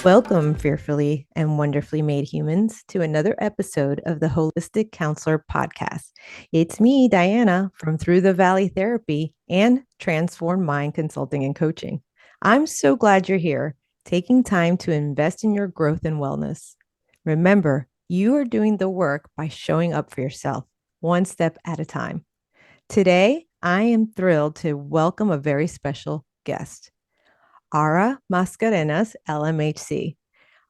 Welcome, fearfully and wonderfully made humans, to another episode of the Holistic Counselor Podcast. It's me, Diana, from Through the Valley Therapy and Transform Mind Consulting and Coaching. I'm so glad you're here, taking time to invest in your growth and wellness. Remember, you are doing the work by showing up for yourself, one step at a time. Today, I am thrilled to welcome a very special guest. Ara Mascarenas, LMHC.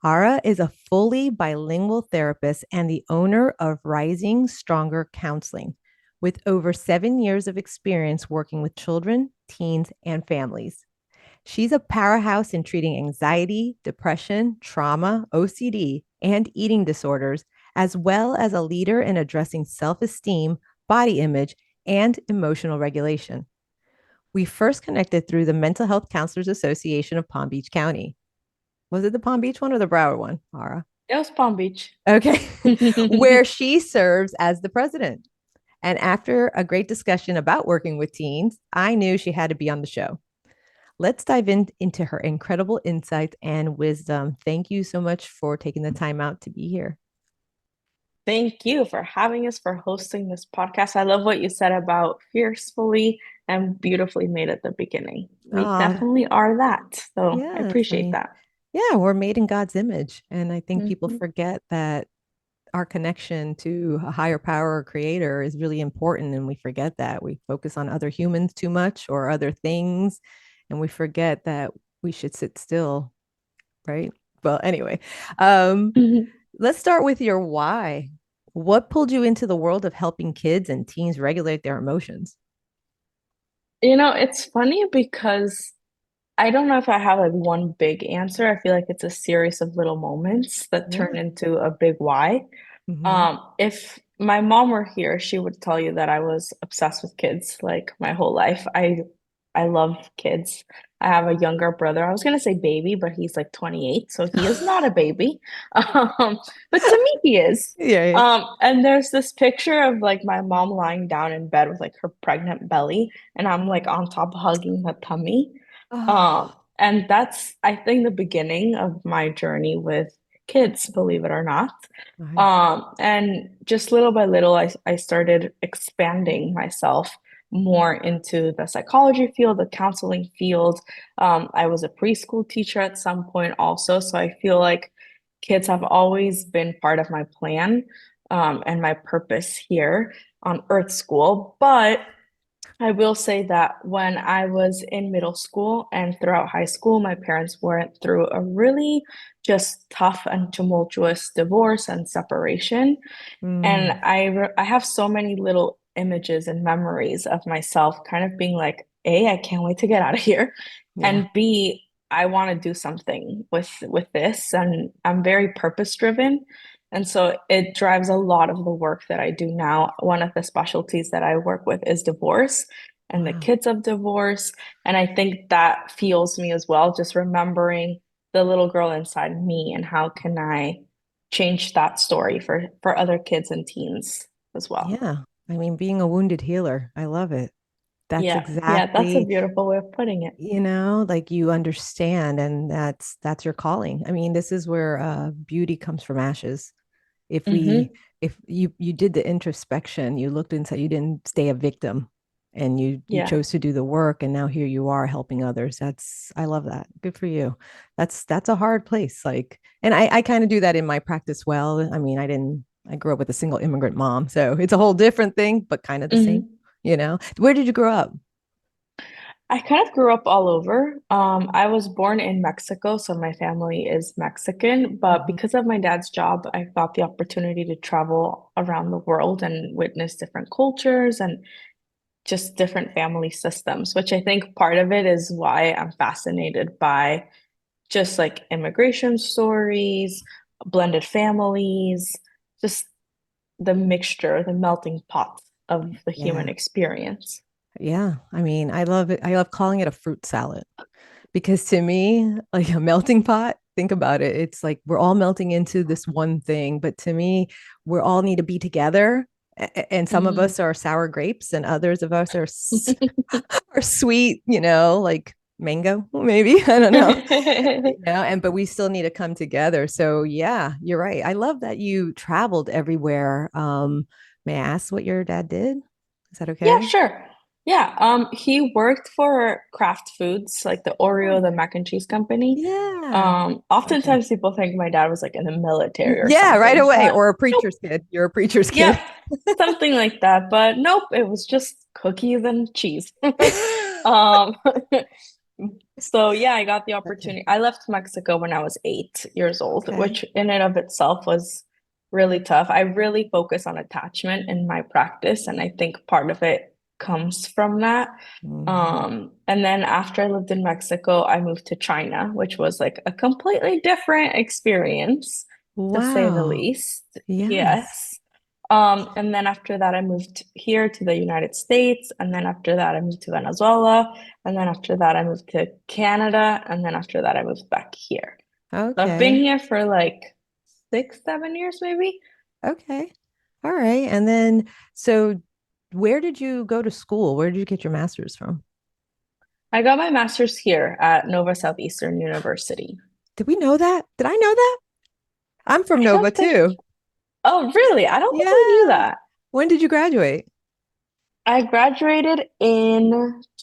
Ara is a fully bilingual therapist and the owner of Rising Stronger Counseling, with over 7 years of experience working with children, teens, and families. She's a powerhouse in treating anxiety, depression, trauma, OCD, and eating disorders, as well as a leader in addressing self esteem, body image, and emotional regulation. We first connected through the Mental Health Counselors Association of Palm Beach County. Was it the Palm Beach one or the Broward one, Ara? It was Palm Beach. Okay. Where she serves as the president. And after a great discussion about working with teens, I knew she had to be on the show. Let's dive into her incredible insights and wisdom. Thank you so much for taking the time out to be here. Thank you for having us, for hosting this podcast. I love what you said about fiercely and beautifully made at the beginning. We Oh, definitely are that. So I yes. I appreciate mean, that. yeah, we're made in God's image. And I think people Mhm. forget that our connection to a higher power or creator is really important. And we forget that. We focus on other humans too much or other things. And we forget that we should sit still, right? Well, anyway, um, let's start with your why. What pulled you into the world of helping kids and teens regulate their emotions? It's funny because I don't know if I have like one big answer. I feel like it's a series of little moments that turn Yeah. into a big why. Mm-hmm. If my mom were here, she would tell you that I was obsessed with kids like my whole life. I love kids. I have a younger brother. I was gonna say baby, but he's like 28, so he is not a baby. But to me, he is. Yeah. And there's this picture of like my mom lying down in bed with like her pregnant belly, and I'm like on top hugging her tummy. Um, Oh, and that's, I think, the beginning of my journey with kids, believe it or not. right. And just little by little, I started expanding myself more into the psychology field, the counseling field. I was a preschool teacher at some point also, so I feel like kids have always been part of my plan, and my purpose here on Earth School. But I will say that when I was in middle school and throughout high school, my parents went through a really just tough and tumultuous divorce and separation. And Mm, I have so many little images and memories of myself kind of being like, A, I can't wait to get out of here. yeah. And B, I want to do something with this. And I'm very purpose driven. And so it drives a lot of the work that I do now. One of the specialties that I work with is divorce and the Wow. kids of divorce. And I think that fuels me as well, just remembering the little girl inside me and how can I change that story for other kids and teens as well. Yeah. I mean, being a wounded healer, I love it. That's Yeah, that's a exactly, beautiful way of putting it. like you understand, and that's your calling. I mean, this is where beauty comes from ashes. If we, Hmm. if you did the introspection, you looked inside, you didn't stay a victim, and you Yeah. chose to do the work, and now here you are helping others. I love that. Good for you. That's a hard place. Like, and I kind of do that in my practice. Well, I mean, I grew up with a single immigrant mom, so it's a whole different thing, but kind of the same. Hmm. Where did you grow up? I kind of grew up all over. I was born in Mexico, so my family is Mexican, but Mhm. because of my dad's job, I got the opportunity to travel around the world and witness different cultures and just different family systems, which I think part of it is why I'm fascinated by just like immigration stories, blended families, just the mixture, the melting pot of the human Yeah. experience. Yeah. I mean, I love it. I love calling it a fruit salad because to me, like a melting pot, think about it. It's like we're all melting into this one thing, but to me, we all need to be together. And some of Mhm. us are sour grapes, and others of us are are sweet, like mango, maybe. I don't know. And but we still need to come together. So yeah, you're right. I love that you traveled everywhere. May I ask what your dad did? Is that Yeah, okay? sure. Yeah, he worked for Kraft Foods, like the Oh, Oreo, the mac and cheese company. yeah. Okay. Oftentimes people think my dad was like in the military or Yeah, right something, away. but Or a nope. preacher's kid. You're a preacher's kid. Yep, something like that. But nope, it was just cookies and cheese. Um, so yeah, I got the Okay. opportunity. I left Mexico when I was 8 years old, Okay. which in and of itself was really tough. I really focus on attachment in my practice, and I think part of it comes from that. Mhm. And then after I lived in Mexico, I moved to China, which was like a completely different experience, to say the Wow. least. Yes. Yes. And then after that, I moved here to the United States. And then after that, I moved to Venezuela. And then after that, I moved to Canada. And then after that, I moved back here. So I've been Okay. here for like 6, 7 years, maybe. Okay. All right. And then, so where did you go to school? Where did you get your master's from? I got my master's here at Nova Southeastern University. Did we know that? Did I know that? I'm from I Nova don't think, too. oh, really? I don't think I knew Yeah. that. When did you graduate? I graduated in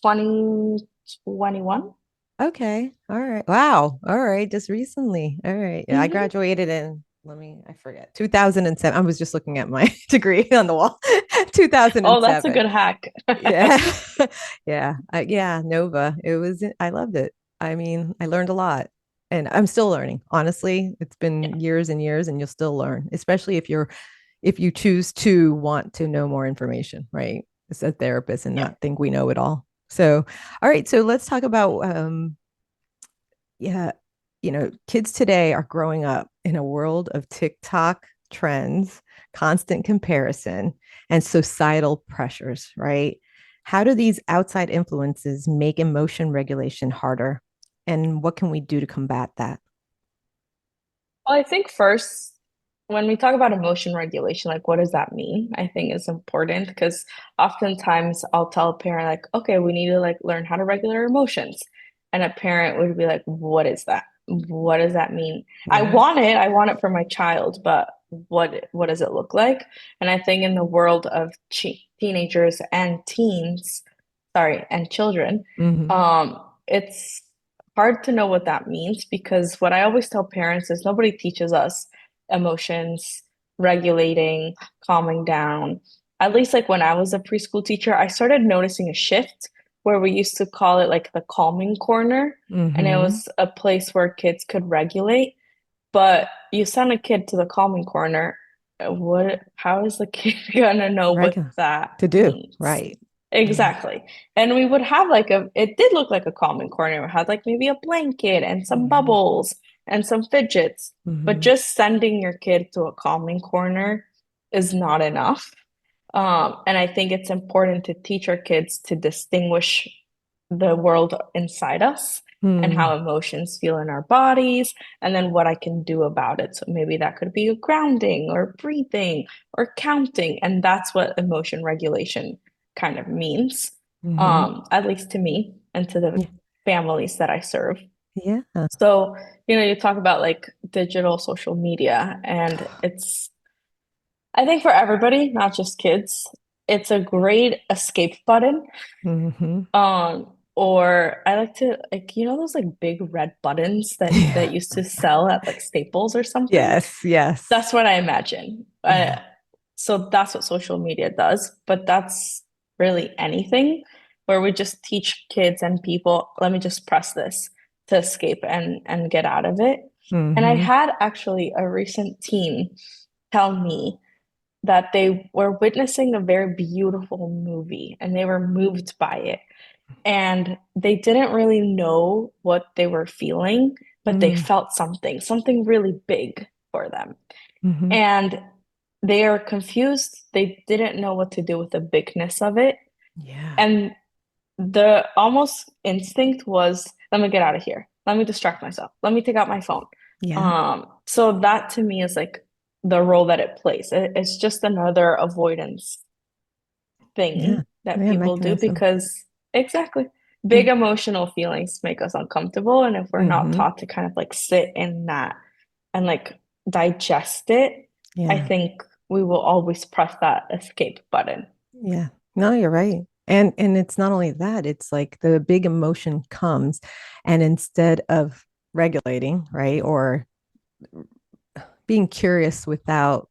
2021. Okay. All right. Wow. All right. Just recently. All right. Yeah, I Hmm. graduated in, I forget, 2007. I was just looking at my degree on the wall. Oh, that's a 2007. good hack. Yeah. Yeah. Yeah. Nova. I loved it. I mean, I learned a lot and I'm still learning. Honestly, it's Yeah, been years and years and you'll still learn, especially if you choose to want to know more information, right? As a therapist and yeah. not think we know it all. So, all right. So let's talk about, yeah, kids today are growing up in a world of TikTok trends, constant comparison, and societal pressures, right? How do these outside influences make emotion regulation harder? And what can we do to combat that? Well, I think first, when we talk about emotion regulation, like what does that mean? I think is important because oftentimes I'll tell a parent like, okay, we need to like learn how to regulate our emotions. And a parent would be like, what is that? What does that mean? Yeah. I want it for my child, but what does it look like? And I think in the world of teenagers and teens, sorry, and children, Mm-hmm. it's hard to know what that means because what I always tell parents is nobody teaches us emotions, regulating, calming down. At least like when I was a preschool teacher, I started noticing a shift where we used to call it like the calming corner, and it Mm-hmm. was a place where kids could regulate. But you send a kid to the calming corner, how is the kid gonna know what Regular that to do. means? Right. Yeah. Exactly. And we would have like it did look like a calming corner. It had like maybe a blanket and some Mm-hmm. bubbles and some fidgets. But Mm-hmm. just sending your kid to a calming corner is not enough. And I think it's important to teach our kids to distinguish the world inside us and Mm-hmm. how emotions feel in our bodies, and then what I can do about it. So maybe that could be grounding or breathing or counting. And that's what emotion regulation kind of means, Mm-hmm. at least to me and to the Yeah. families that I serve. Yeah. So, you talk about like digital social media, and I think for everybody, not just kids, it's a great escape button. Mm-hmm. Or I like to like those like big red buttons that Yeah. used to sell at like Staples or something. Yes. Yes. That's what I imagine. Yeah. So that's what social media does, but that's really anything where we just teach kids and people, let me just press this to escape and get out of it. And I Mm-hmm. had actually a recent teen tell me that they were witnessing a very beautiful movie and they were moved by it. And they didn't really know what they were feeling, but they Mm-hmm. felt something really big for them. Mm-hmm. And they are confused. They didn't know what to do with the bigness of it. Yeah. And the almost instinct was, let me get out of here. Let me distract myself. Let me take out my phone. Yeah. So that to me is like the role that it plays. It's just another avoidance Yeah. thing that Yeah. people do Mechanism. because exactly. big emotional feelings make us uncomfortable. And if we're not Mm-hmm. taught to kind of like sit in that and like digest it, I Yeah. think we will always press that escape button. Yeah. No, you're right. And it's not only that, it's like the big emotion comes and instead of regulating, right, or being curious without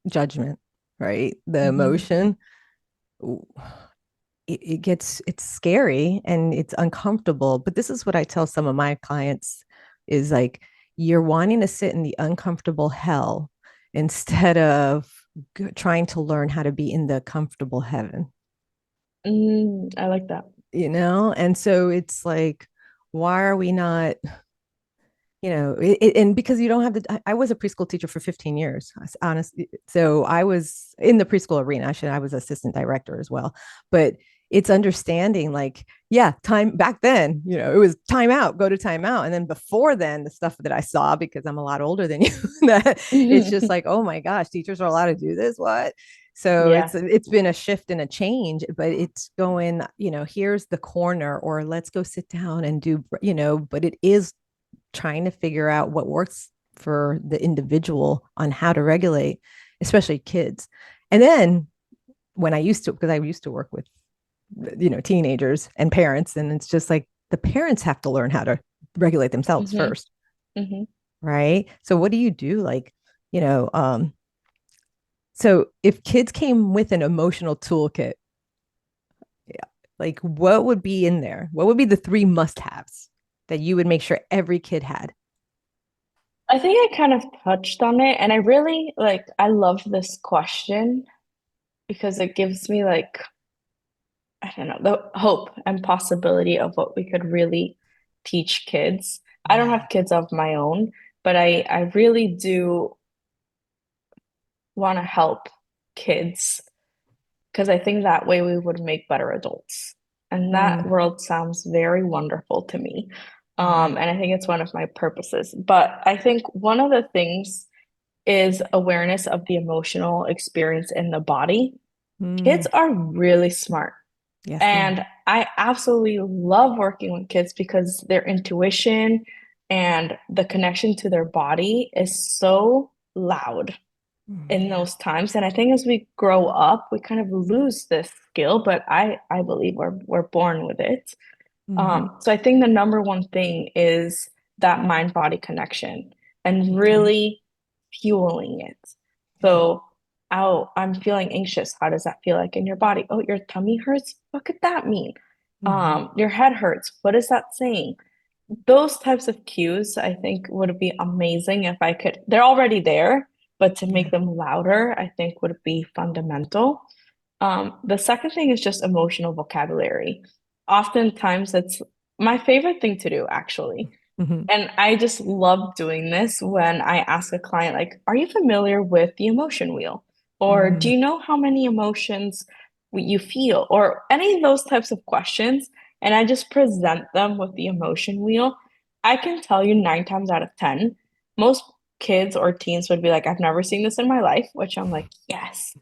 judgment, right? The Hmm. emotion it's scary and it's uncomfortable. But this is what I tell some of my clients is like you're wanting to sit in the uncomfortable hell instead of trying to learn how to be in the comfortable heaven, I like that. and so it's like why are we not, and because you don't have I was a preschool teacher for 15 years, honestly. So I was in the preschool arena. I was assistant director as well. But it's understanding like, yeah, time back then, it was time out, go to time out. And then before then, the stuff that I saw, because I'm a lot older than you, that it's just like, oh my gosh, teachers are allowed to do this. What? So Yeah. it's been a shift and a change, but it's going, here's the corner, or let's go sit down and do, but it is trying to figure out what works for the individual on how to regulate, especially kids. And then because I used to work with, teenagers and parents, and it's just like the parents have to learn how to regulate themselves Hmm. first, Hmm. right? So what do you do? Like, you know, so if kids came with an emotional toolkit, yeah, like what would be in there? What would be the three must-haves that you would make sure every kid had? I think I kind of touched on it, and I really like, I love this question because it gives me like, I don't know, the hope and possibility of what we could really teach kids. I don't Yeah. have kids of my own, but I really do want to help kids because I think that way we would make better adults. And that Mm, world sounds very wonderful to me. yeah. And I think it's one of my purposes. But I think one of the things is awareness of the emotional experience in the body. Kids Mm, are really smart. yes, they are. And I absolutely love working with kids because their intuition and the connection to their body is so loud in Yeah. those times. And I think as we grow up, we kind of lose this skill, but I believe we're born with it. Hmm. So I think the number one thing is that mind-body connection and Okay. really fueling it. Yeah. So, oh, I'm feeling anxious. How does that feel like in your body? Oh, your tummy hurts. What could that mean? Hmm. Your head hurts. What is that saying? Those types of cues, I think, would be amazing if I could. They're already there, but to Yeah. make them louder, I think would be fundamental. The second thing is just emotional vocabulary. Oftentimes, it's my favorite thing to do, actually. Hmm. And I just love doing this when I ask a client, like, are you familiar with the emotion wheel? Or do Mm, you know how many emotions you feel? Or any of those types of questions. And I just present them with the emotion wheel. I can tell you 9 times out of 10, most kids or teens would be like, I've never seen this in my life, which I'm like, yes,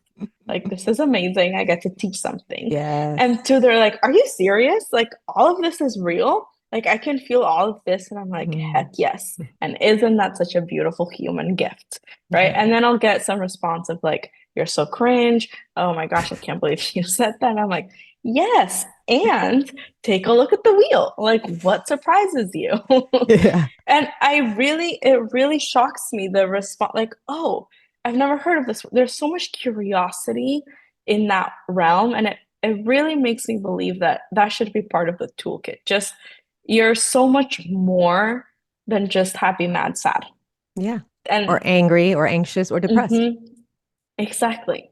like this is amazing. I get to teach something. yes. And two, they're like, are you serious? Like all of this is real? Like I can feel all of this. And I'm like, heck Mm, yes. And isn't that such a beautiful human gift? Right. And yeah. then I'll get some response of like, you're so cringe. Oh my gosh, I can't believe you said that. And I'm like, yes. And take a look at the wheel. Like, what surprises you? Yeah. And it really shocks me the response, like, oh, I've never heard of this. There's so much curiosity in that realm, and it really makes me believe that that should be part of the toolkit. Just you're so much more than just happy, mad, sad. Yeah. Or And angry or anxious or depressed, mhm, exactly.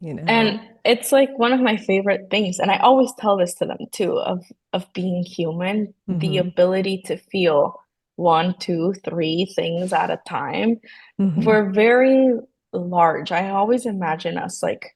you And know? it's like one of my favorite things, and I always tell this to them too, of being human, the Hmm. ability to feel one, two, three things at a time. Hmm. We're very large. I always imagine us like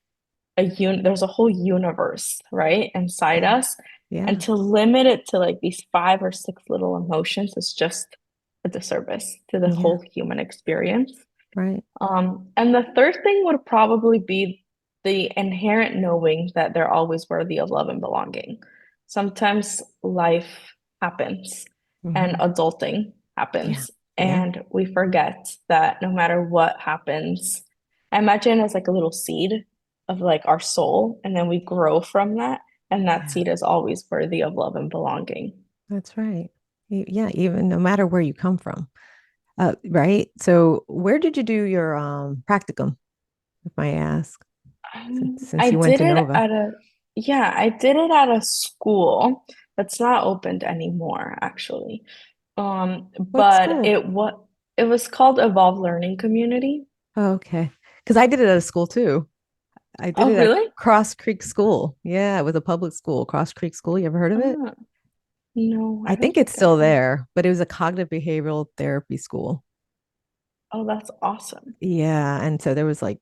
there's a whole universe, right, inside Yeah. us. And Yeah. to limit it to like these five or six little emotions is just a disservice to the Yeah. whole human experience. Right. And the third thing would probably be the inherent knowing that they're always worthy of love and belonging. sometimes life happens and Hmm. adulting Yeah. happens, Yeah. and we forget that no matter what happens, I imagine it's like a little seed of like our soul, and then we grow from that, and that Yeah. seed is always worthy of love and belonging. That's right. Yeah. Even no matter where you come from. Right. So where did you do your practicum, if I ask, since I you went did to it Nova? at a, yeah, I did it at a school that's not opened anymore, actually. What But school? it was called Evolve Learning Community. Oh, okay. Because I did it at a school too. I did Oh, it at really? Cross Creek School. Yeah, it was a public school, Cross Creek School. You ever heard of it? Ah, no, I I don't think it's think I still have. there, but it was a cognitive behavioral therapy school. Oh, that's awesome. Yeah. And so there was like,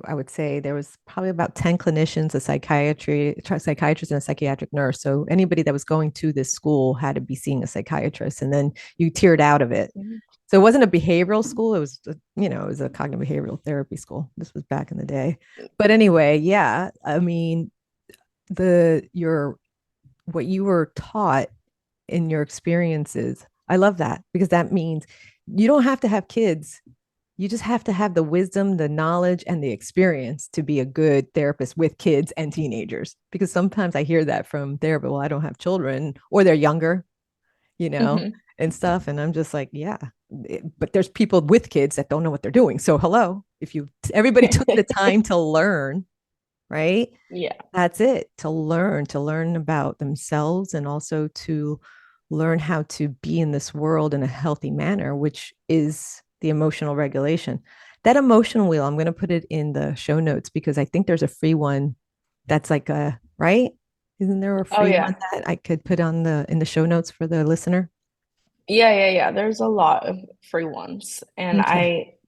I would say there was probably about 10 clinicians, a psychiatrist and a psychiatric nurse. So anybody that was going to this school had to be seeing a psychiatrist, and then you tiered out of it. Mhm. So it wasn't a behavioral school. It was, it was a cognitive behavioral therapy school. This was back in the day. But anyway, yeah, I mean, your what you were taught in your experiences, I love that, because that means you don't have to have kids. You just have to have the wisdom, the knowledge, and the experience to be a good therapist with kids and teenagers. Because sometimes I hear that from therapists, well, I don't have children, or they're younger, you know, Mhm. and stuff. And I'm just like, yeah, but there's people with kids that don't know what they're doing. So, hello, if you, everybody took the time to learn, right? Yeah. That's it, to learn about themselves, and also to learn how to be in this world in a healthy manner, which is the emotional regulation. That emotional wheel, I'm going to put it in the show notes, because I think there's a free one that's like a, right? Isn't there a Oh, free one yeah. that I could put on the in the show notes for the listener? Yeah, yeah, yeah. There's a lot of free ones, and Okay.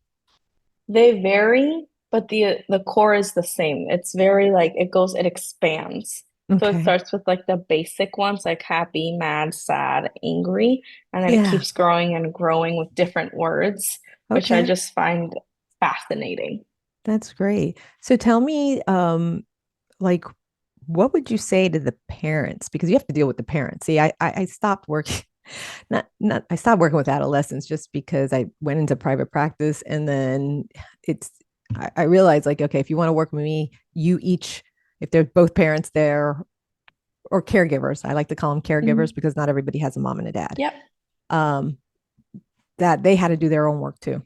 they vary, but the core is the same. It's very like it expands. So it Okay. starts with like the basic ones, like happy, mad, sad, angry, and then it Yeah. keeps growing and growing with different words, which I Okay. just find fascinating. That's great. So tell me, like, what would you say to the parents? Because you have to deal with the parents. See, I stopped working, not I stopped working with adolescents just because I went into private practice, and then it's I realized, like, okay, if you want to work with me, you each, if there's both parents there, or caregivers, I like to call them caregivers, Mhm. because not everybody has a mom and a dad. Yep. Um, that they had to do their own work too,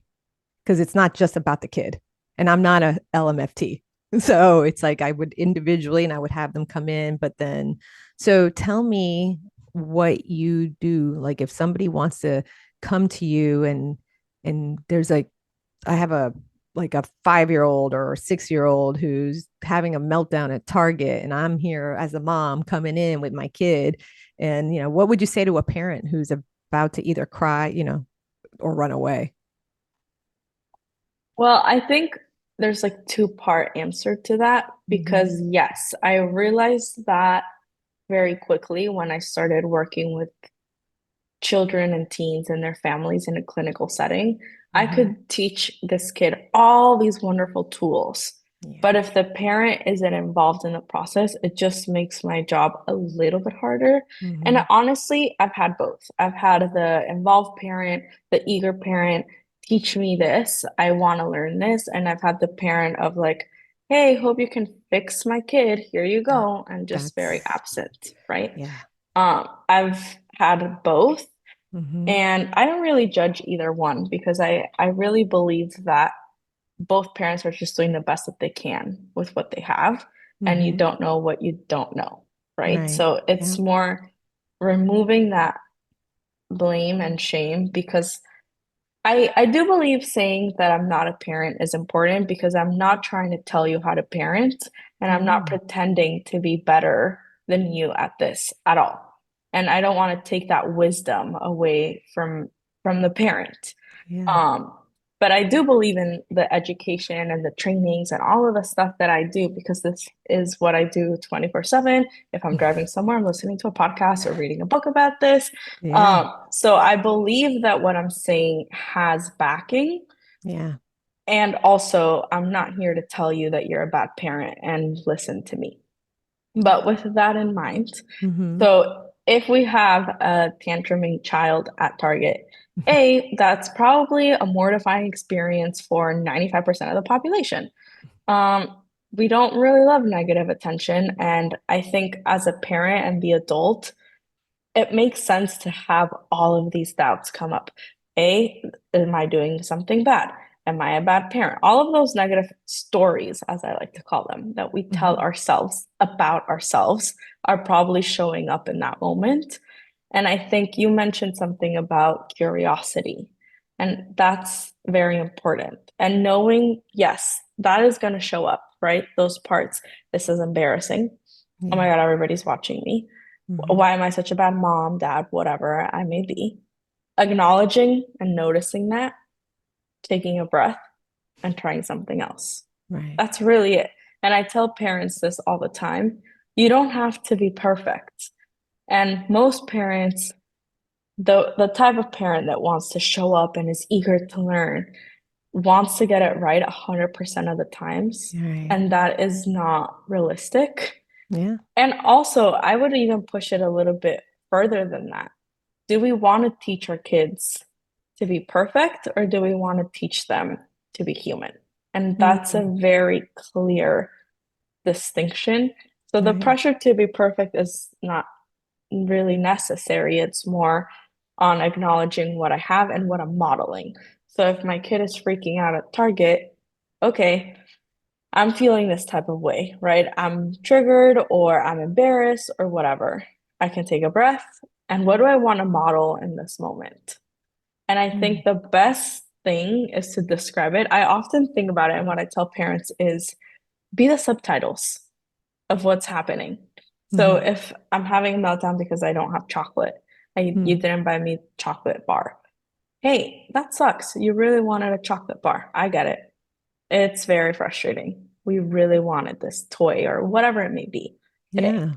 because it's not just about the kid. And I'm not a LMFT. So it's like I would individually, and I would have them come in, but then, so tell me what you do. Like if somebody wants to come to you, and there's like, I have a like a 5 year old or a 6 year old who's having a meltdown at Target, and I'm here as a mom coming in with my kid. And, what would you say to a parent who's about to either cry, or run away? Well, I think there's like two-part answer to that Mm-hmm. because yes, I realized that very quickly when I started working with children and teens and their families in a clinical setting. I Mm-hmm. could teach this kid all these wonderful tools. But Yeah. if the parent isn't involved in the process, it just makes my job a little bit harder. And Mm-hmm. honestly, I've had both. I've had the involved parent, the eager parent, teach me this. I want to learn this. And I've had the parent of like, hey, hope you can fix my kid. Here you That go. And just very that's absent, right? yeah. I've had both. Mm-hmm. And I don't really judge either one because I really believe that both parents are just doing the best that they can with what they have, and you Mm-hmm. don't know what you don't know, right? Right. So Yeah. it's more removing that blame and shame because I do believe saying that I'm not a parent is important because I'm not trying to tell you how to parent and I'm not Mm. pretending to be better than you at this at all. And I don't want to take that wisdom away from the parent. Yeah. Um, but I do believe in the education and the trainings and all of the stuff that I do because this is what I do 24/7. If I'm driving somewhere, I'm listening to a podcast or reading a book about this. Yeah. So I believe that what I'm saying has backing. Yeah. And also, I'm not here to tell you that you're a bad parent and listen to me. But with that in mind, Mm-hmm. so if we have a tantruming child at Target, that's probably a mortifying experience for 95% of the population. Um, we don't really love negative attention. And I think as a parent and the adult, it makes sense to have all of these doubts come up. A, am I doing something bad? Am I a bad parent? All of those negative stories, as I like to call them, that we tell Mm-hmm. ourselves about ourselves are probably showing up in that moment. And I think you mentioned something about curiosity, and that's very important. And knowing, yes, that is going to show up, right? Those parts. This is embarrassing. Oh my Yeah. God, everybody's watching me. Mm-hmm. Why am I such a bad mom, dad, whatever I may be? Acknowledging and noticing that, taking a breath, and trying something else. Right. That's really it. And I tell parents this all the time. You don't have to be perfect. And most parents, the type of parent that wants to show up and is eager to learn, wants to get it right 100% of the times. Right. And that is not realistic. Yeah. And also, I would even push it a little bit further than that. Do we want to teach our kids to be perfect, or do we want to teach them to be human? And that's a Mm-hmm. very clear distinction. So the Right. pressure to be perfect is not really necessary. It's more on acknowledging what I have and what I'm modeling. So if my kid is freaking out at Target, okay, I'm feeling this type of way, right? I'm triggered or I'm embarrassed or whatever. I can take a breath. And what do I want to model in this moment? And I Mm-hmm. think the best thing is to describe it. I often think about it, and what I tell parents is be the subtitles of what's happening. So Mm-hmm. if I'm having a meltdown because I don't have chocolate, you didn't buy me chocolate bar. Hey, that sucks. You really wanted a chocolate bar. I get it. It's very frustrating. We really wanted this toy or whatever it may be today. Yeah.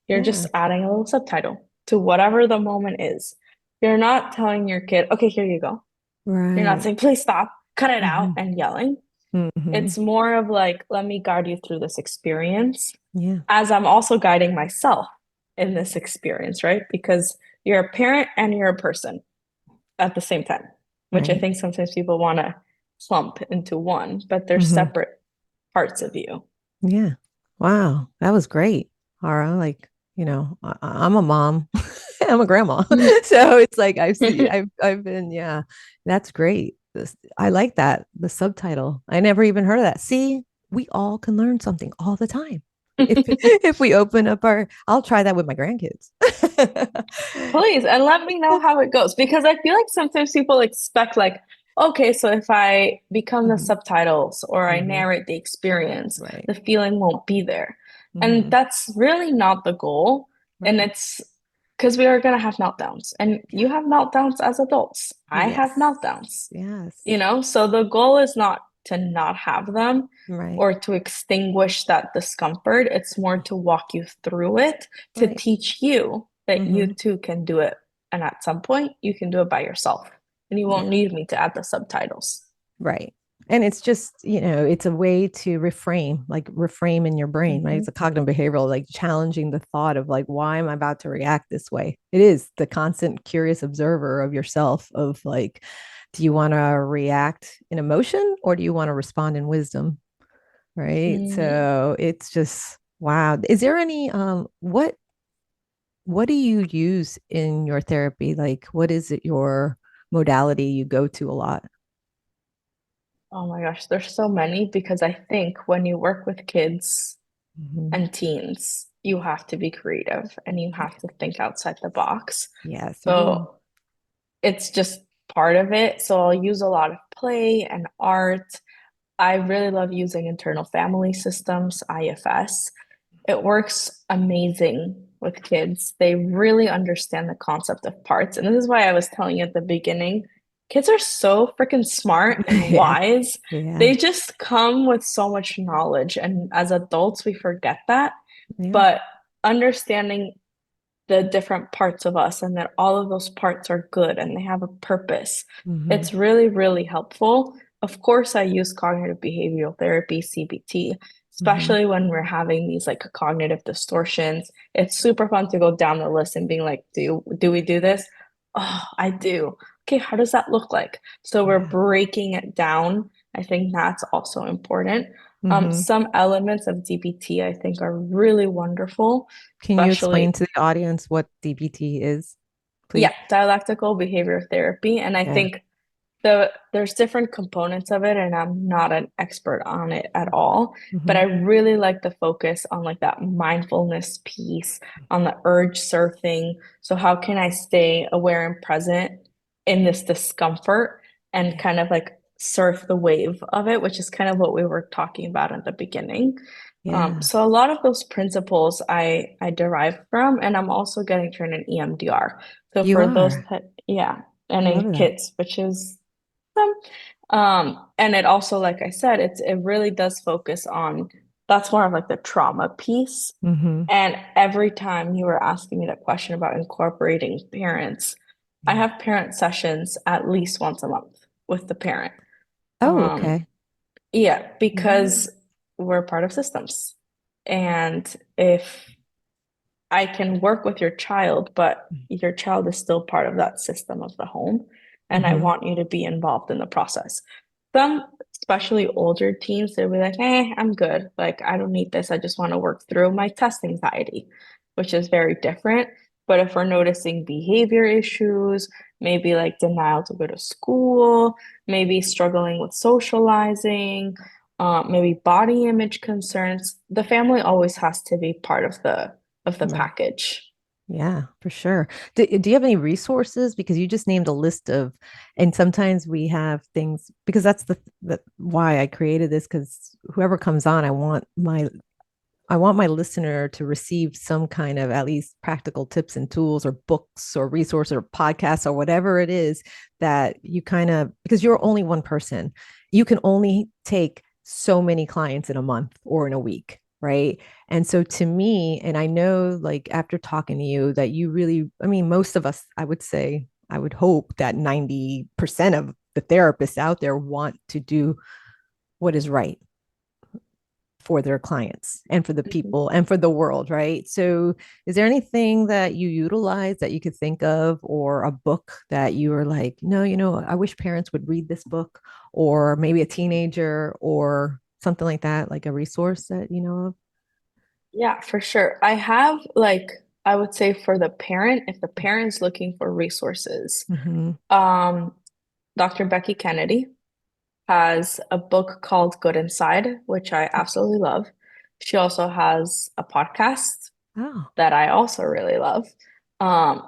You're just Yeah. adding a little subtitle to whatever the moment is. You're not telling your kid, okay, here you go. You're not Right. saying, please stop, cut it out, Mm-hmm. and yelling. Mm-hmm. It's more of like, let me guide you through this experience Yeah. as I'm also guiding myself in this experience, right? Because you're a parent and you're a person at the same time, which I Right. think sometimes people want to clump into one, but they're Mm-hmm. separate parts of you. Yeah. Wow. That was great, Ara. Like, I'm a mom. I'm a grandma. So it's like I've been, yeah, that's great. I like that. The subtitle. I never even heard of that. See, we all can learn something all the time. If we open up I'll try that with my grandkids. Please, and let me know how it goes because I feel like sometimes people expect like, okay, so if I become the Mhm, subtitles or I mhm, narrate the experience, right. the feeling won't be there. And Mhm, that's really not the goal. And right. it's because we are going to have meltdowns and you have meltdowns as adults. I have Yes. meltdowns, Yes. you know? So the goal is not to not have them Right. or to extinguish that discomfort. It's more to walk you through it to Right. teach you that you Hmm. too can do it. And at some point, you can do it by yourself. And you Yeah. won't need me to add the subtitles. Right. And it's just, it's a way to reframe, like reframe in your brain, right? Hmm. It's a cognitive behavioral, like challenging the thought of like, why am I about to react this way? It is the constant curious observer of yourself of like, do you want to react in emotion or do you want to respond in wisdom? Right. Mm, So it's just, wow. Is there any, what do you use in your therapy? Like, what is it, your modality you go to a lot? oh my gosh, there's so many because I think when you work with kids Mhm. and teens, you have to be creative and you have to think outside the box. Yes, you do. So it's just part of it. So I'll use a lot of play and art. I really love using internal family systems, IFS. It works amazing with kids. They really understand the concept of parts. And this is why I was telling you at the beginning, kids are so freaking smart and Yeah. wise. Yeah. They just come with so much knowledge. And as adults, we forget that. Yeah. But understanding the different parts of us and that all of those parts are good and they have a purpose. Hmm. It's really, really helpful. Of course, I use cognitive behavioral therapy, CBT. Mm-hmm. especially when we're having these like cognitive distortions. It's super fun to go down the list and being like, do we do this? Oh, I do. Okay, how does that look like? So we're Yeah. breaking it down. I think that's also important. Mm-hmm. Some elements of DBT I think are really wonderful, Can you explain especially, to the audience what DBT is, please? yeah, dialectical behavior therapy. And I Yeah. think there's different components of it, and I'm not an expert on it at all, but Mm-hmm. I really like the focus on like that mindfulness piece, on the urge surfing. So how can I stay aware and present in this discomfort and Yeah. kind of like surf the wave of it, which is kind of what we were talking about at the beginning. Yeah. So a lot of those principles I derive from, and I'm also getting trained in EMDR. So You for those are. that, yeah, and I love in that. kids, which is them. And it also, like I said, it really does focus on that's more of like the trauma piece. Mm-hmm. And every time you were asking me that question about incorporating parents, I Yeah. have parent sessions at least once a month with the parent. Oh, Um, okay. yeah, Yeah. because we're part of systems. And if I can work with your child, but your child is still part of that system of the home. And I Mm-hmm. want you to be involved in the process. Some, especially older teens, they'll be like, I'm good. Like, I don't need this. I just want to work through my test anxiety, which is very different. But if we're noticing behavior issues, maybe like denial to go to school, maybe struggling with socializing, maybe body image concerns, the family always has to be part of the Right. package. Yeah, for sure. Do you have any resources? Because you just named a list of, and sometimes we have things because that's the why I created this. Because whoever comes on, I want my listener to receive some kind of at least practical tips and tools or books or resources or podcasts or whatever it is that you kind of, because you're only one person, you can only take so many clients in a month or in a week, right? And so to me, and I know like after talking to you that you really, I mean, most of us, I would say, I would hope that 90% of the therapists out there want to do what is right for their clients and for the Mhm. people and for the world, right? So, is there anything that you utilize that you could think of, or a book that you were like, no, I wish parents would read this book, or maybe a teenager, or something like that, like a resource that you know of? Yeah, for sure. I have like I would say for the parent, if the parent's looking for resources, Mm-hmm. um, Dr. Becky Kennedy has a book called Good Inside, which I absolutely love. She also has a podcast Oh, that I also really love.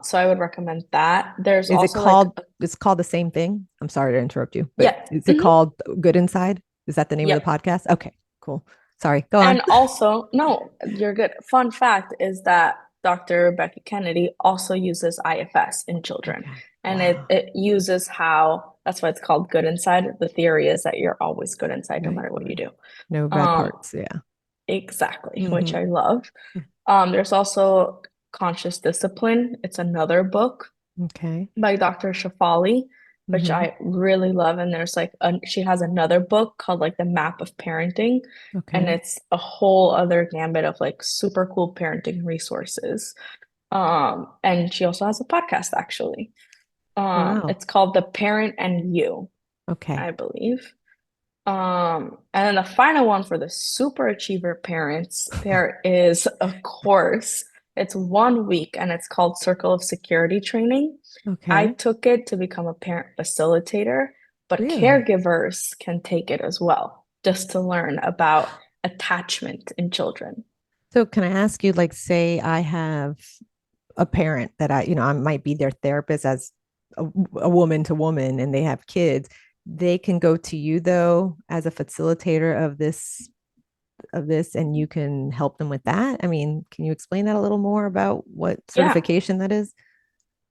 So I would recommend that. There's is it also like called? It's called the same thing. I'm sorry to interrupt you, but yeah. is it Mhm. called Good Inside? Is that the name of the Yep. podcast? Okay, cool. Sorry, go on. And also, no, you're good. Fun fact is that Dr. Becky Kennedy also uses IFS in children. Okay. And it, Wow. it uses how, that's why it's called good inside. The theory is that you're always good inside no Right, matter what you right. do. No bad Um, parts. Yeah. exactly, which Mm-hmm. I love. There's also Conscious Discipline. It's another book Okay. by Dr. Shafali, which Mm-hmm. I really love. And there's like she has another book called like The Map of Parenting, and Okay. it's a whole other gambit of like super cool parenting resources. And she also has a podcast actually. Wow. It's called The Parent and You, Okay. I believe. And then the final one for the super achiever parents, there is a course. It's 1 week and it's called Circle of Security Training. I Okay. took it to become a parent facilitator, but Really? caregivers can take it as well, just to learn about attachment in children. So can I ask you, like, say I have a parent that I might be their therapist as a woman to woman and they have kids. They can go to you though as a facilitator of this and you can help them with that. I mean, can you explain that a little more about what Yeah, certification that is?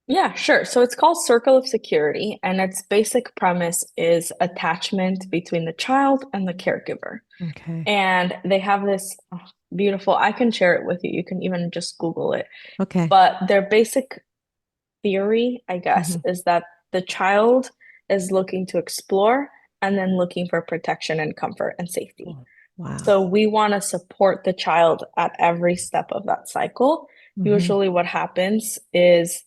yeah, sure. So it's called Circle of Security, and its basic premise is attachment between the child and the caregiver. Okay. And they have this beautiful, I can share it with you. You can even just Google it. Okay. But their basic theory, I guess, Mm-hmm. is that the child is looking to explore and then looking for protection and comfort and safety. Cool. Wow. So we want to support the child at every step of that cycle. Hmm. Usually, what happens is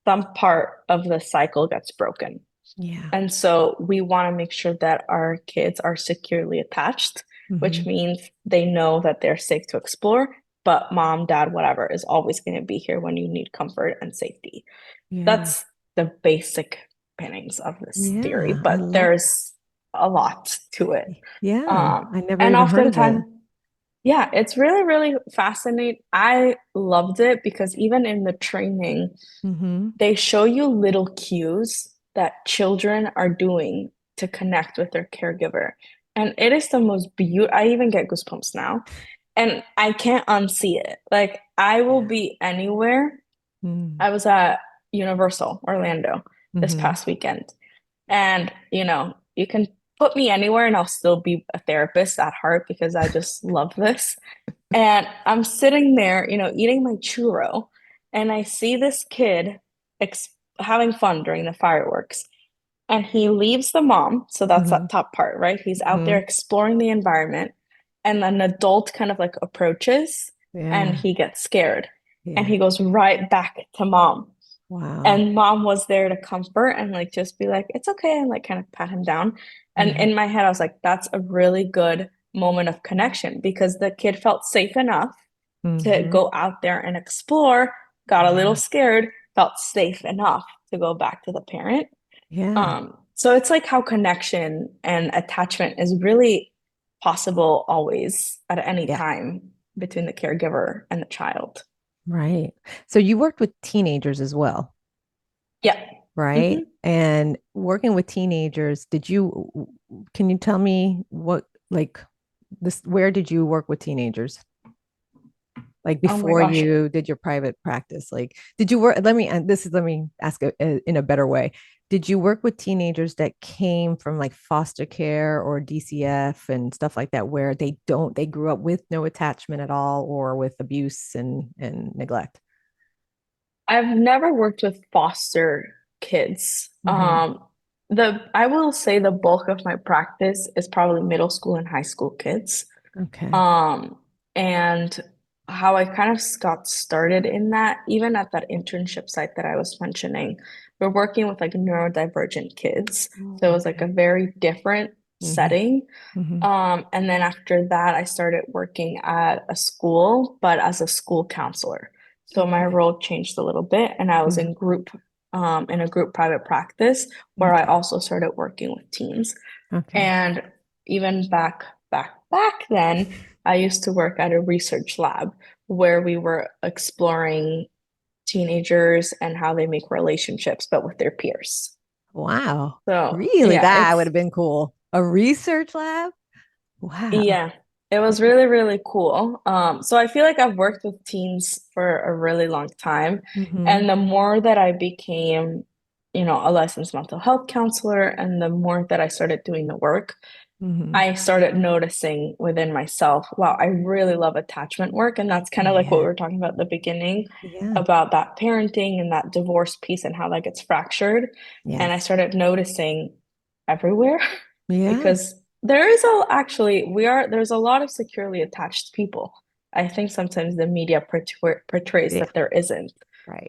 some part of the cycle gets broken. Yeah. And so we want to make sure that our kids are securely attached, which Hmm. means they know that they're safe to explore, but mom, dad, whatever is always going to be here when you need comfort and safety. Yeah. That's the basic pinnings of this theory, Yeah. I but love. there's a lot to it. Yeah. I never And even heard of it. oftentimes, yeah, it's really, really fascinating. I loved it because even in the training, Hmm. they show you little cues that children are doing to connect with their caregiver. And it is the most beautiful. I even get goosebumps now. And I can't unsee it. Like, I will Yeah. be anywhere. Mm-hmm. I was at Universal Orlando this Mm-hmm. past weekend. And, you can put me anywhere and I'll still be a therapist at heart because I just love this. And I'm sitting there, eating my churro, and I see this kid ex having fun during the fireworks. And he leaves the mom. So that's that top part, right? He's out there exploring the environment. And an adult kind of like approaches and Yeah. he gets scared. And Yeah. he goes right back to mom. Wow. And mom was there to comfort and like just be like, it's okay, and like kind of pat him down. And Yeah. in my head, I was like, that's a really good moment of connection because the kid felt safe enough to Hmm. go out there and explore, got a little Yeah. scared, felt safe enough to go back to the parent. Yeah. So it's like how connection and attachment is really possible always at any Yeah. time between the caregiver and the child. Right. So you worked with teenagers as well, Yeah. right? Hmm. And working with teenagers, can you tell me what, like, where did you work with teenagers? Like Oh my before gosh. you did your private practice, like, did you work? Let me ask in a better way. Did you work with teenagers that came from like foster care or DCF and stuff like that, where they grew up with no attachment at all or with abuse and neglect? I've never worked with foster kids. Hmm. I will say the bulk of my practice is probably middle school and high school kids. Okay. Um, and how I kind of got started in that, even at that internship site that I was mentioning, we're working with like neurodivergent kids. Oh, So it was like a okay. very different Hmm. setting. Hmm. And then after that, I started working at a school, but as a school counselor. So my Okay. role changed a little bit, and I was Mhm. in a group private practice where I Okay. also started working with teens. Okay. And even back then, I used to work at a research lab where we were exploring teenagers and how they make relationships, but with their peers. Wow. So Really? yeah, That would have been cool. A research lab? Wow. yeah, it was really, really cool. So I feel like I've worked with teens for a really long time. Mm-hmm. And the more that I became, a licensed mental health counselor, and the more that I started doing the work, Mm-hmm. I started noticing within myself, wow, I really love attachment work. And that's kind of like what we Yeah. were talking about at the beginning Yeah. about that parenting and that divorce piece and how that gets fractured. And I Yes. started noticing everywhere Yeah. because there's a lot of securely attached people. I think sometimes the media portrays Yeah. that there isn't. Right.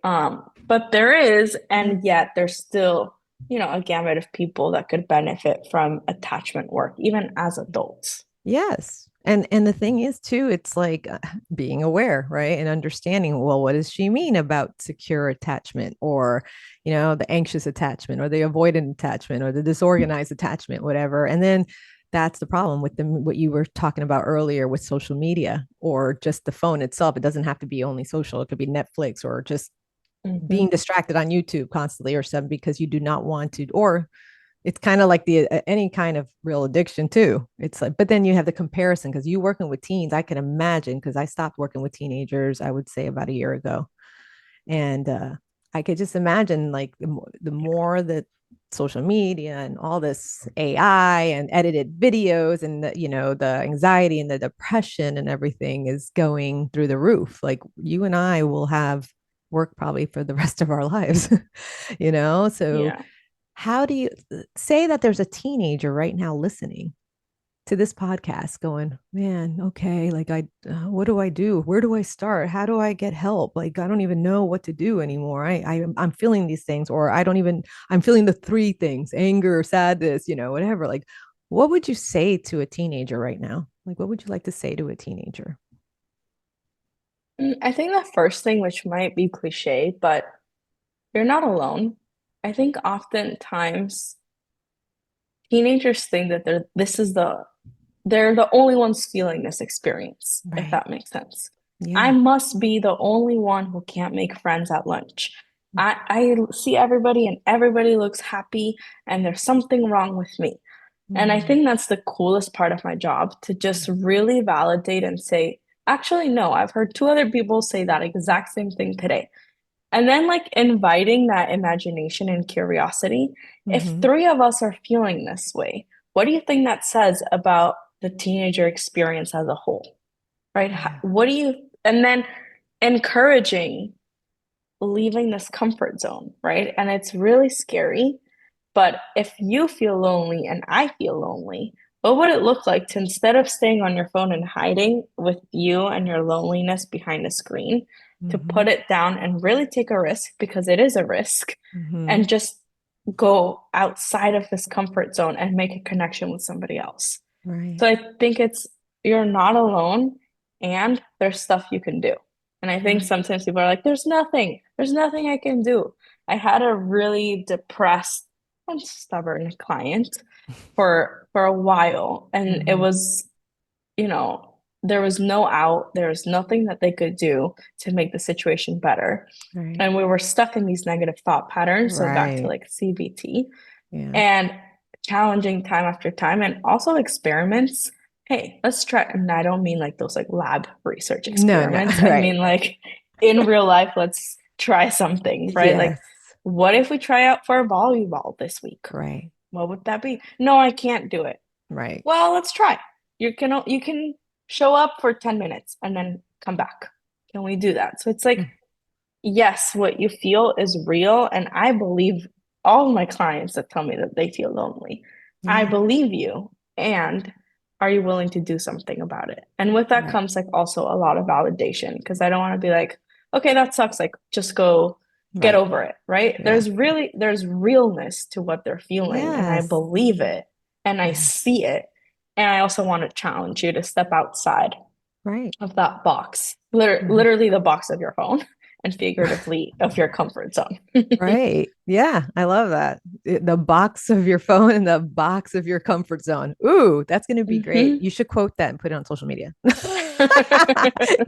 But there is, and Yes. yet there's still a gamut of people that could benefit from attachment work, even as adults. Yes. And the thing is too, it's like being aware, right? And understanding, well, what does she mean about secure attachment or, the anxious attachment or the avoidant attachment or the disorganized attachment, whatever. And then that's the problem with what you were talking about earlier with social media or just the phone itself. It doesn't have to be only social. It could be Netflix or just being Hmm. distracted on YouTube constantly or something because you do not want to, or it's kind of like the any kind of real addiction too. It's like, but then you have the comparison because you working with teens. I can imagine because I stopped working with teenagers. I would say about a year ago, and I could just imagine like the more that social media and all this AI and edited videos and the anxiety and the depression and everything is going through the roof. Like you and I will have work probably for the rest of our lives, So Yeah. how do you say that there's a teenager right now listening to this podcast going, man, okay, like what do I do? Where do I start? How do I get help? Like, I don't even know what to do anymore. I'm feeling these things, or I'm feeling the three things, anger, sadness, whatever. Like, what would you say to a teenager right now? Like, what would you like to say to a teenager? I think the first thing, which might be cliche, but you're not alone. I think oftentimes teenagers think that they're the only ones feeling this experience, if Right. that makes sense. I Yeah. must be the only one who can't make friends at lunch. I see everybody and everybody looks happy and there's something wrong with me. And I Mm-hmm. think that's the coolest part of my job to just really validate and say, actually, no, I've heard two other people say that exact same thing today. And then, like, inviting that imagination and curiosity. If Mm-hmm. three of us are feeling this way, what do you think that says about the teenager experience as a whole? Right? Yeah. What do you, and then encouraging leaving this comfort zone, right? And it's really scary. But if you feel lonely and I feel lonely, what would it look like to instead of staying on your phone and hiding with you and your loneliness behind a screen, to Mm-hmm. put it down and really take a risk because it is a risk Mm-hmm. and just go outside of this comfort zone and make a connection with somebody else. Right. So I think it's you're not alone and there's stuff you can do. And I think Right. sometimes people are like, there's nothing I can do. I had a really depressed and stubborn client for a while, and it Mm-hmm. was, there was no out, there was nothing that they could do to make the situation better. Right. And we were stuck in these negative thought patterns. So back to Right. like CBT Yeah. and challenging time after time and also experiments. Hey, let's try. And I don't mean like those like lab research No, no. experiments. I Right. mean like in real life, let's try something, right? Like, Yes. what if we try out for volleyball this week? Right. What would that be? No, I can't do it. Right. Well, let's try. You can show up for 10 minutes and then come back. Can we do that? So it's like Mm. yes, what you feel is real. And I believe all my clients that tell me that they feel lonely. I Yeah. believe you. And are you willing to do something about it? And with that Right. comes like also a lot of validation because I don't want to be like, okay, that sucks. Like just go get Right. over it, right? Yeah. There's realness to what they're feeling. And I Yes. believe it and I Yeah. see it. And I also want to challenge you to step outside Right. of that box, Mhm. literally the box of your phone, and figuratively of your comfort zone. Right. Yeah. I love that. The box of your phone and the box of your comfort zone. Ooh, that's going to be great. Mhm. You should quote that and put it on social media.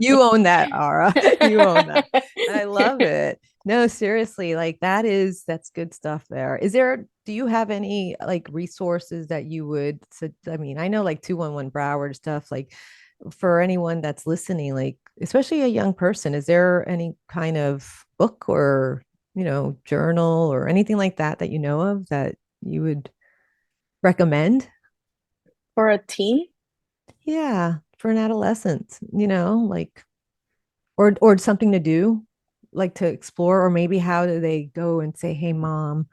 You own that, Ara. You own that. I love it. No, seriously, like that's good stuff there. Do you have any like resources that you would, I mean, I know like 211 Broward stuff, like for anyone that's listening, like especially a young person, is there any kind of book or, journal or anything like that that you know of that you would recommend? For a teen, Yeah, for an adolescent, like or something to do, like to explore, or maybe how do they go and say, "Hey, mom,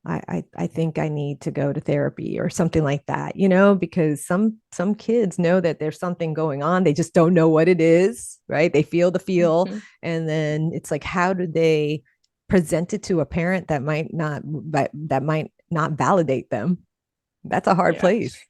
I think I need to go to therapy," or something like that, because some kids know that there's something going on. They just don't know what it is, right? They feel the feel, mhm. and then it's like, how do they present it to a parent that might not validate them? That's a hard Yeah. place.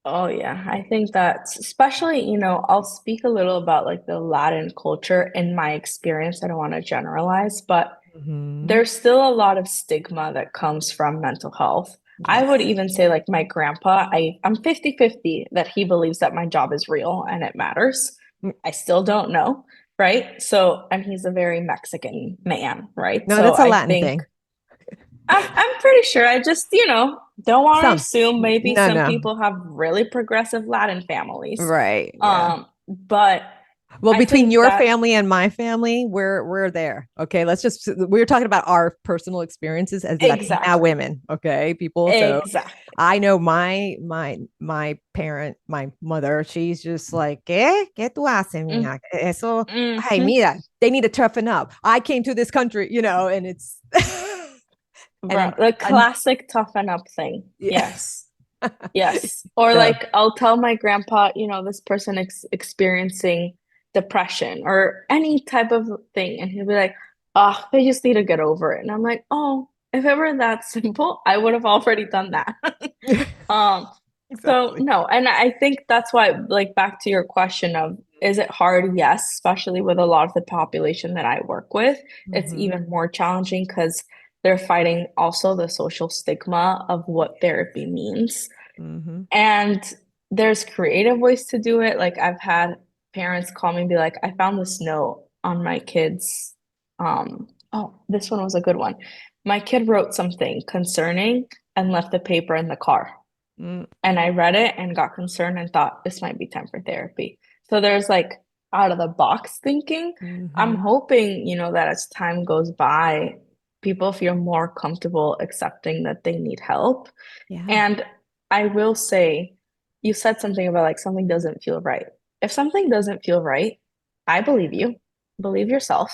Oh, yeah. I think that's especially, I'll speak a little about like the Latin culture in my experience. I don't want to generalize, but Mm-hmm. there's still a lot of stigma that comes from mental health. I would Yes. even say like my grandpa, I'm 50-50 that he believes that my job is real and it matters. I still don't know, right? So, and he's a very Mexican man, right? No, So that's a I Latin think thing. I'm pretty sure I just, don't want to Some. assume maybe No, some no. people have really progressive Latin families. Right. Yeah. But Well, I between think your that family and my family, we're there. Okay. We're talking about our personal experiences as Latina exactly, women. Okay, people. So exactly. I know my parent, my mother, she's just like, ¿Qué tú haces, Mm, mija? Eso, hey, mhm. mira, they need to toughen up. I came to this country, and it's Bro, and the un, classic toughen up thing. yeah, Yes. Yes. Or So, like I'll tell my grandpa, this person experiencing depression or any type of thing, and he'll be like, "Oh, they just need to get over it." And I'm like, "Oh, if it were that simple, I would have already done that." Um, so exactly. no, and I think that's why, like back to your question of is it hard? Yes, especially with a lot of the population that I work with, it's Hmm. even more challenging because they're fighting also the social stigma of what therapy means. Hmm. And there's creative ways to do it. Like I've had parents call me and be like, I found this note on my kid's oh, this one was a good one. My kid wrote something concerning and left the paper in the car. Mm. And I read it and got concerned and thought this might be time for therapy. So there's like out of the box thinking. I'm Hmm. hoping, that as time goes by, people feel more comfortable accepting that they need help. Yeah. And I will say, you said something about like something doesn't feel right. If something doesn't feel right, I believe you. Believe yourself.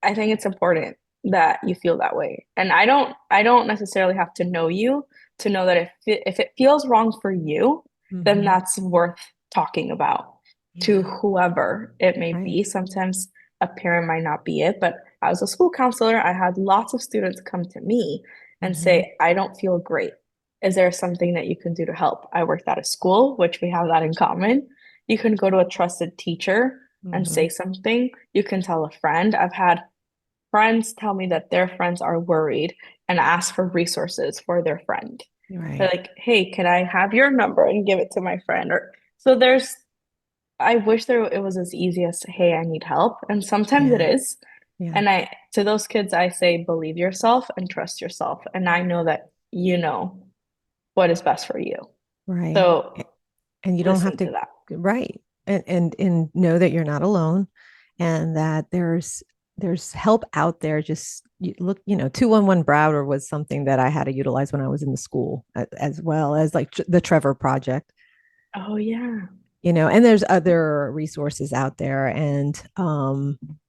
I think it's important that you feel that way. And I don't necessarily have to know you to know that if it feels wrong for you, then Hmm. that's worth talking about to Yeah. whoever it may Right. be. Sometimes a parent might not be it, but as a school counselor, I had lots of students come to me and Hmm. say, I don't feel great. Is there something that you can do to help? I worked at a school, which we have that in common. You can go to a trusted teacher and Hmm. say something. You can tell a friend. I've had friends tell me that their friends are worried and ask for resources for their friend. They're Right. like, "Hey, can I have your number and give it to my friend?" Or so there's I wish there it was as easy as, "Hey, I need help." And sometimes it Yeah. is. Yeah. And I to those kids I say believe yourself and trust yourself. And I know that you know what is best for you. Right. So And you don't have listen to, to that. right. And know that you're not alone and that there's help out there. Just you look, 211 Browder was something that I had to utilize when I was in the school, as well as like the Trevor Project, Oh yeah. and there's other resources out there, and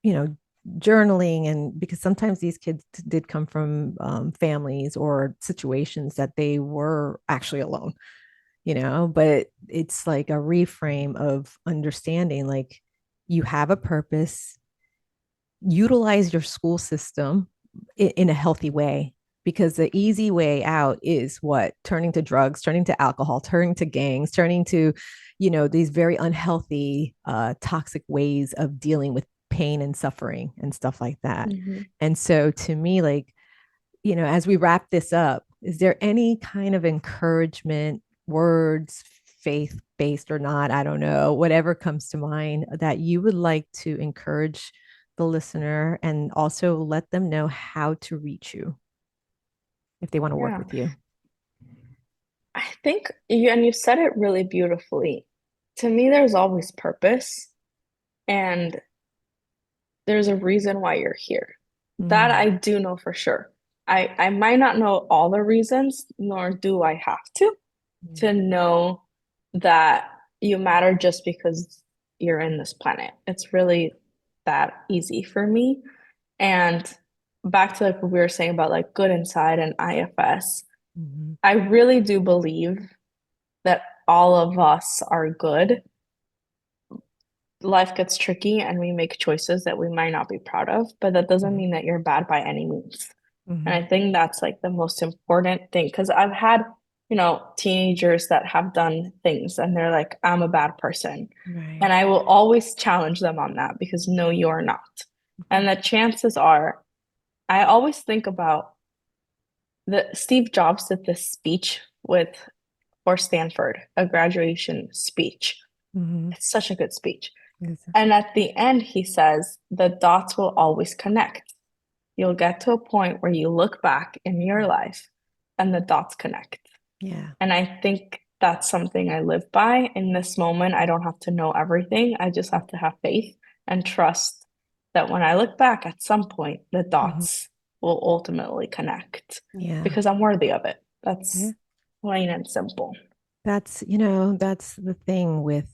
you know journaling, and because sometimes these kids did come from families or situations that they were actually alone, but it's like a reframe of understanding, like, you have a purpose. Utilize your school system in a healthy way, because the easy way out is what? Turning to drugs, turning to alcohol, turning to gangs, turning to these very unhealthy toxic ways of dealing with pain and suffering and stuff like that. Mhm. And so to me, like, as we wrap this up, is there any kind of encouragement, words, faith based or not, I don't know, whatever comes to mind, that you would like to encourage the listener, and also let them know how to reach you if they want to work Yeah. with you? I think you said it really beautifully. To me, there's always purpose and there's a reason why you're here. That Mm, I do know for sure. I might not know all the reasons, nor do I have to mm, know that you matter just because you're in this planet. It's really that easy for me. And back to like what we were saying about like good inside and IFS, mhm, I really do believe that all of us are good. Life gets tricky and we make choices that we might not be proud of, but that doesn't mhm, mean that you're bad by any means. And mhm. I think that's like the most important thing because I've had, teenagers that have done things and they're like, I'm a bad person. Right. And I will always challenge them on that because no, you're not. Mhm, And the chances are, I always think about the Steve Jobs did this speech with for Stanford, a graduation speech. mhm. It's such a good speech. Yes. And at the end, he says, the dots will always connect. You'll get to a point where you look back in your life and the dots connect. Yeah. And I think that's something I live by. In this moment, I don't have to know everything. I just have to have faith and trust that when I look back at some point, the Mhm. dots will ultimately connect Yeah. because I'm worthy of it. Yeah. That's plain and simple. That's the thing with,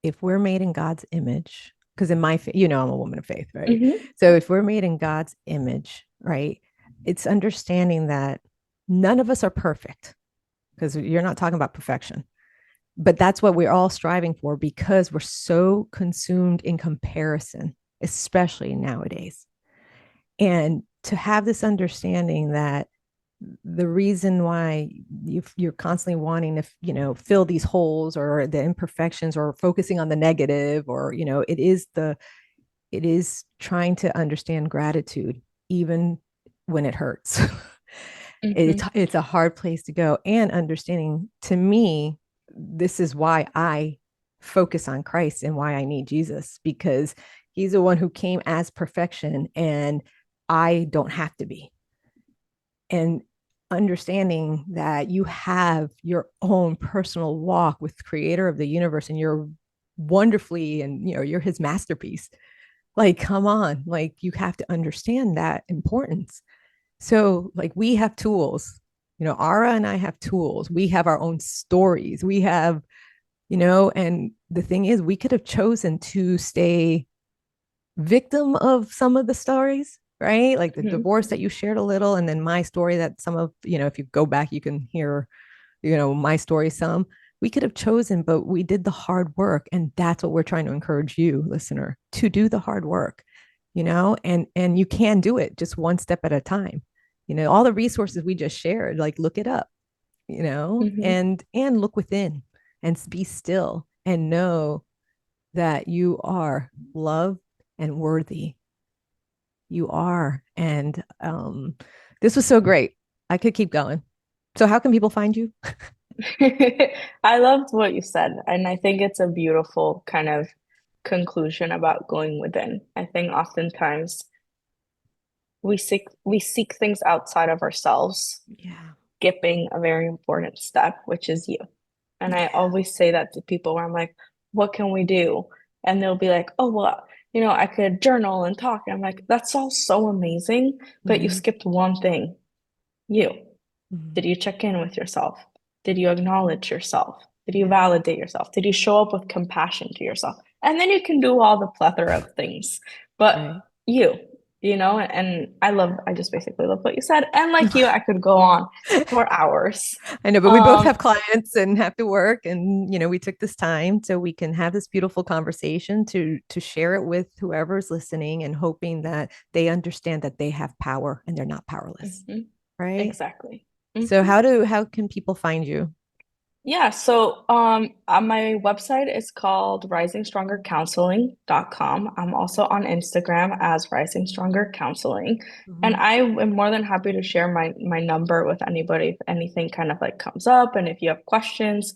if we're made in God's image, because in my, I'm a woman of faith, right? Hmm. So if we're made in God's image, right, it's understanding that none of us are perfect. because you're not talking about perfection. But that's what we're all striving for because we're so consumed in comparison, especially nowadays. And to have this understanding that the reason why you're constantly wanting to, fill these holes or the imperfections or focusing on the negative, or, it is trying to understand gratitude, even when it hurts. Mm-hmm. It's a hard place to go. And understanding, to me, this is why I focus on Christ and why I need Jesus, because he's the one who came as perfection and I don't have to be. And understanding that you have your own personal walk with the creator of the universe and you're wonderfully, and you're his masterpiece. Like, come on, like you have to understand that importance. So like we have tools, Ara and I have tools. We have our own stories. We have, and the thing is, we could have chosen to stay victim of some of the stories, right? Like the Mm-hmm. divorce that you shared a little, and then my story that some of, if you go back, you can hear, my story some. We could have chosen, but we did the hard work. And that's what we're trying to encourage you, listener, to do the hard work, and you can do it just one step at a time. All the resources we just shared, like look it up, Mm-hmm. and look within and be still and know that you are loved and worthy. You are. And this was so great. I could keep going. So how can people find you? I loved what you said, and I think it's a beautiful kind of conclusion about going within. I think oftentimes we seek things outside of ourselves, Yeah. skipping a very important step, which is you. And I Yeah. always say that to people where I'm like, what can we do? And they'll be like, oh, well, I could journal and talk. And I'm like, that sounds so amazing, but you Mm-hmm. skipped one thing. You. Mm-hmm. Did you check in with yourself? Did you acknowledge yourself? Did you Yeah. validate yourself? Did you show up with compassion to yourself? And then you can do all the plethora of things. But Right. and I just basically love what you said. And like you, I could go on for hours. I know, but we both Um, have clients and have to work, and we took this time so we can have this beautiful conversation to share it with whoever's listening, and hoping that they understand that they have power and they're not powerless, mhm, right? exactly. So Mhm. how can people find you? Yeah, so on my website is called risingstrongercounseling.com. I'm also on Instagram as Rising Stronger Counseling. And Mhm. I am more than happy to share my number with anybody if anything kind of like comes up and if you have questions.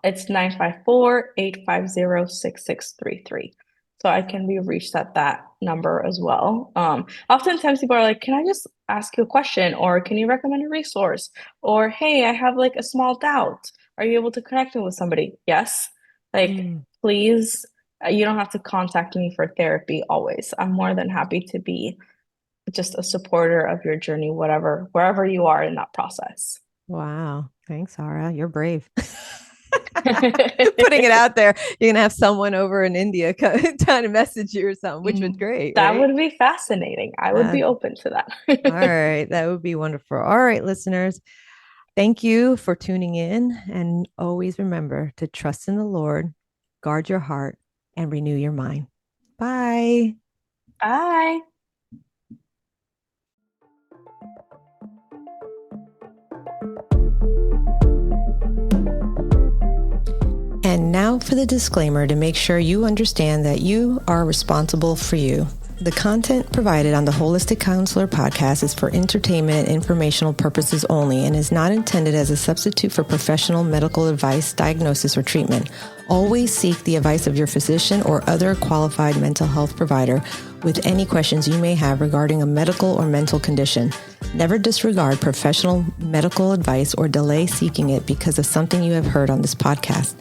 It's 954-850-6633. So I can be reached at that number as well. Oftentimes people are like, can I just ask you a question? Or can you recommend a resource? Or, hey, I have like a small doubt. Are you able to connect me with somebody? Yes. Like, Mm. please, you don't have to contact me for therapy always. I'm more than happy to be just a supporter of your journey, wherever you are in that process. Wow. Thanks, Sarah. You're brave. Putting it out there. You're gonna have someone over in India trying to message you or something, which was great, That right? would be fascinating. I would Uh, be open to all that. right. That would be wonderful. All right, listeners. Thank you for tuning in. And always remember to trust in the Lord, guard your heart, and renew your mind. Bye. Bye. And now for the disclaimer to make sure you understand that you are responsible for you. The content provided on the Holistic Counselor podcast is for entertainment and informational purposes only and is not intended as a substitute for professional medical advice, diagnosis, or treatment. Always seek the advice of your physician or other qualified mental health provider with any questions you may have regarding a medical or mental condition. Never disregard professional medical advice or delay seeking it because of something you have heard on this podcast.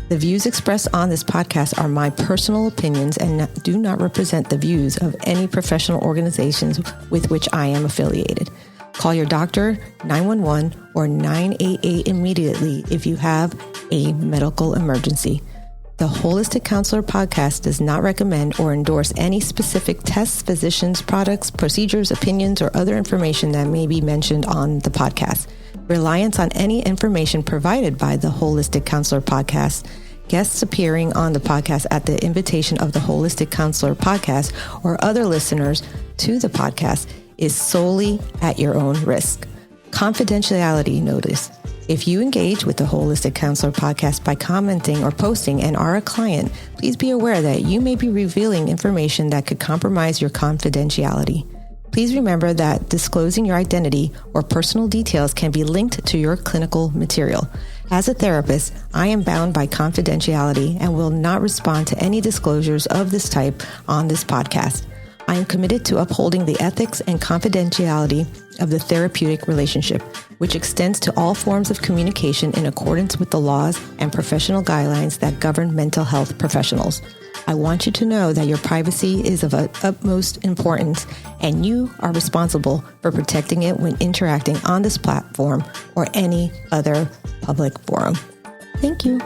The views expressed on this podcast are my personal opinions and do not represent the views of any professional organizations with which I am affiliated. Call your doctor, 911, or 988 immediately if you have a medical emergency. The Holistic Counselor podcast does not recommend or endorse any specific tests, physicians, products, procedures, opinions, or other information that may be mentioned on the podcast. Reliance on any information provided by the Holistic Counselor podcast, guests appearing on the podcast at the invitation of the Holistic Counselor podcast, or other listeners to the podcast is solely at your own risk. Confidentiality notice. If you engage with the Holistic Counselor podcast by commenting or posting and are a client, please be aware that you may be revealing information that could compromise your confidentiality. Please remember that disclosing your identity or personal details can be linked to your clinical material. As a therapist, I am bound by confidentiality and will not respond to any disclosures of this type on this podcast. I am committed to upholding the ethics and confidentiality of the therapeutic relationship, which extends to all forms of communication in accordance with the laws and professional guidelines that govern mental health professionals. I want you to know that your privacy is of utmost importance, and you are responsible for protecting it when interacting on this platform or any other public forum. Thank you.